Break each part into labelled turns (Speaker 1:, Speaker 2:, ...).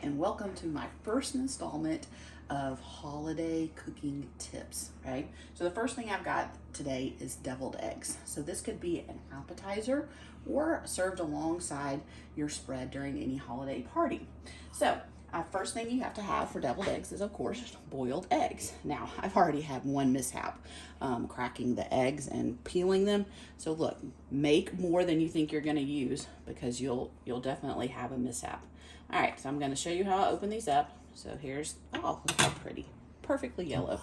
Speaker 1: and welcome to my first installment of holiday cooking tips, right? So the first thing I've got today is deviled eggs. So this could be an appetizer or served alongside your spread during any holiday party. So first thing you have to have for deviled eggs is, of course, boiled eggs. Now, I've already had one mishap cracking the eggs and peeling them. So look, make more than you think you're going to use because you'll definitely have a mishap. All right, so I'm going to show you how I open these up. So here's, oh, look how pretty, perfectly yellow.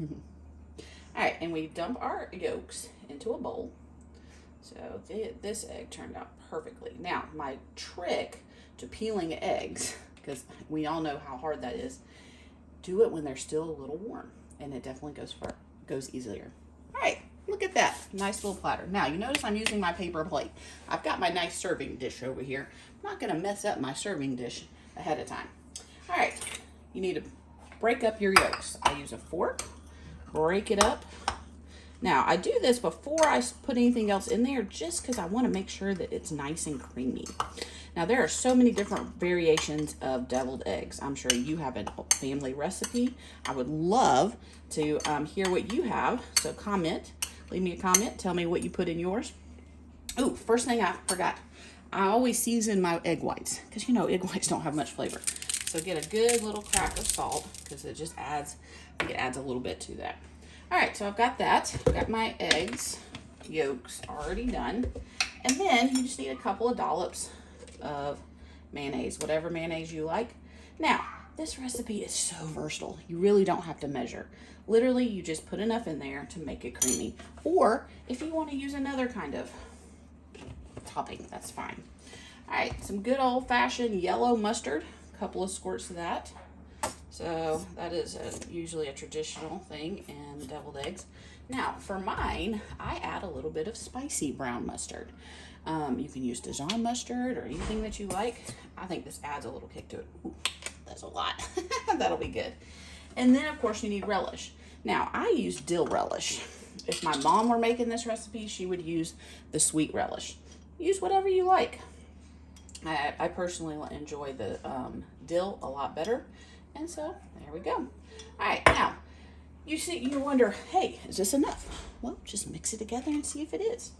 Speaker 1: All right, and we dump our yolks into a bowl. So this egg turned out perfectly. Now, my trick to peeling eggs, because we all know how hard that is, do it when they're still a little warm, and it definitely goes easier. All right, look at that, nice little platter. Now, you notice I'm using my paper plate. I've got my nice serving dish over here. I'm not gonna mess up my serving dish ahead of time. All right, you need to break up your yolks. I use a fork, break it up. Now, I do this before I put anything else in there just because I want to make sure that it's nice and creamy. Now, there are so many different variations of deviled eggs. I'm sure you have a family recipe. I would love to hear what you have. So comment, leave me a comment, tell me what you put in yours. Oh, first thing I forgot. I always season my egg whites because, you know, egg whites don't have much flavor. So get a good little crack of salt because it just adds, I think it adds a little bit to that. All right, so I've got that. I've got my eggs, yolks already done. And then you just need a couple of dollops of mayonnaise, whatever mayonnaise you like. Now, this recipe is so versatile. You really don't have to measure. Literally, you just put enough in there to make it creamy. Or if you want to use another kind of topping, that's fine. All right, some good old-fashioned yellow mustard, a couple of squirts of that. So that is usually a traditional thing in deviled eggs. Now, for mine, I add a little bit of spicy brown mustard. You can use Dijon mustard or anything that you like. I think this adds a little kick to it. Ooh, that's a lot. That'll be good. And then, of course, you need relish. Now, I use dill relish. If my mom were making this recipe, she would use the sweet relish. Use whatever you like. I personally enjoy the dill a lot better. And so, there we go. All right, now, you wonder, hey, is this enough? Well, just mix it together and see if it is.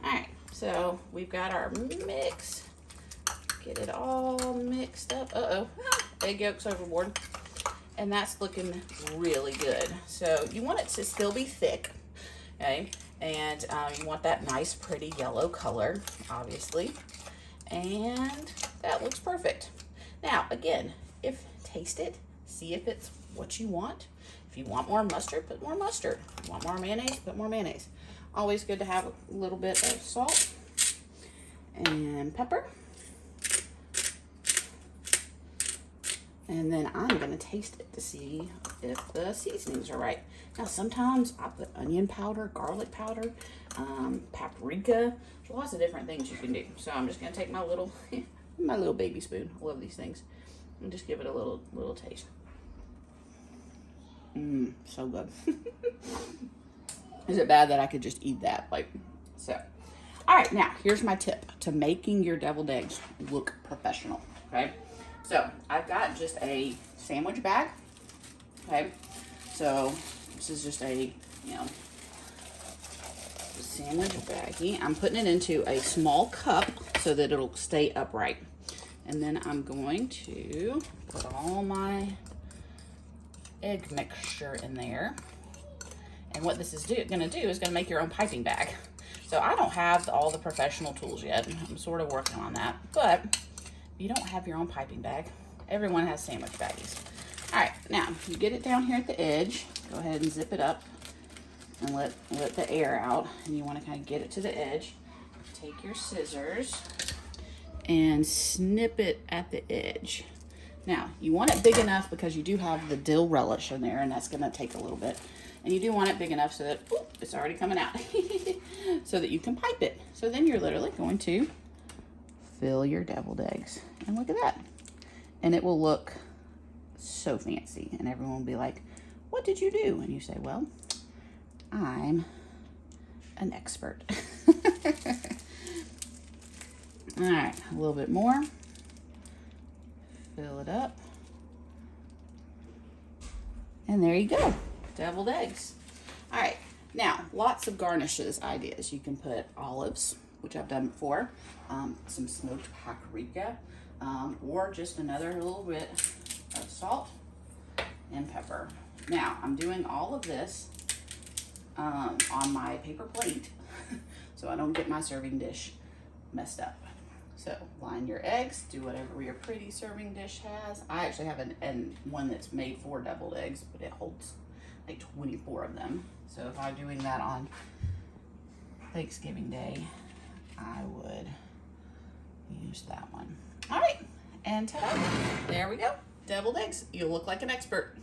Speaker 1: All right, so we've got our mix. Get it all mixed up. Egg yolks overboard. And that's looking really good. So you want it to still be thick, okay? And you want that nice, pretty yellow color, obviously. And that looks perfect. Now, again, taste it, see if it's what you want. If you want more mustard, put more mustard. If you want more mayonnaise, put more mayonnaise. Always good to have a little bit of salt and pepper. And then I'm going to taste it to see if the seasonings are right. Now, sometimes I put onion powder, garlic powder, paprika. There's lots of different things you can do. So I'm just going to take my little baby spoon. I love these things. And just give it a little taste. So good. Is it bad that I could just eat that? So. All right, now here's my tip to making your deviled eggs look professional, okay? So I've got just a sandwich bag, okay? So this is just a, sandwich baggie. I'm putting it into a small cup so that it'll stay upright. And then I'm going to put all my egg mixture in there. And what this is going to do is going to make your own piping bag. So I don't have all the professional tools yet. I'm sort of working on that. But if you don't have your own piping bag, everyone has sandwich baggies. All right, now you get it down here at the edge. Go ahead and zip it up and let the air out. And you want to kind of get it to the edge. Take your scissors and snip it at the edge. Now, you want it big enough because you do have the dill relish in there, and that's gonna take a little bit. And you do want it big enough so that, it's already coming out, so that you can pipe it. So then you're literally going to fill your deviled eggs. And look at that. And it will look so fancy. And everyone will be like, what did you do? And you say, well, I'm an expert. All right, a little bit more. Fill it up. And there you go, deviled eggs. All right, now lots of garnishes ideas. You can put olives, which I've done before, some smoked paprika, or just another little bit of salt and pepper. Now, I'm doing all of this on my paper plate so I don't get my serving dish messed up. So line your eggs, do whatever your pretty serving dish has. I actually have one that's made for deviled eggs, but it holds like 24 of them. So if I'm doing that on Thanksgiving Day, I would use that one. All right, and ta-da, there we go. Deviled eggs. You look like an expert.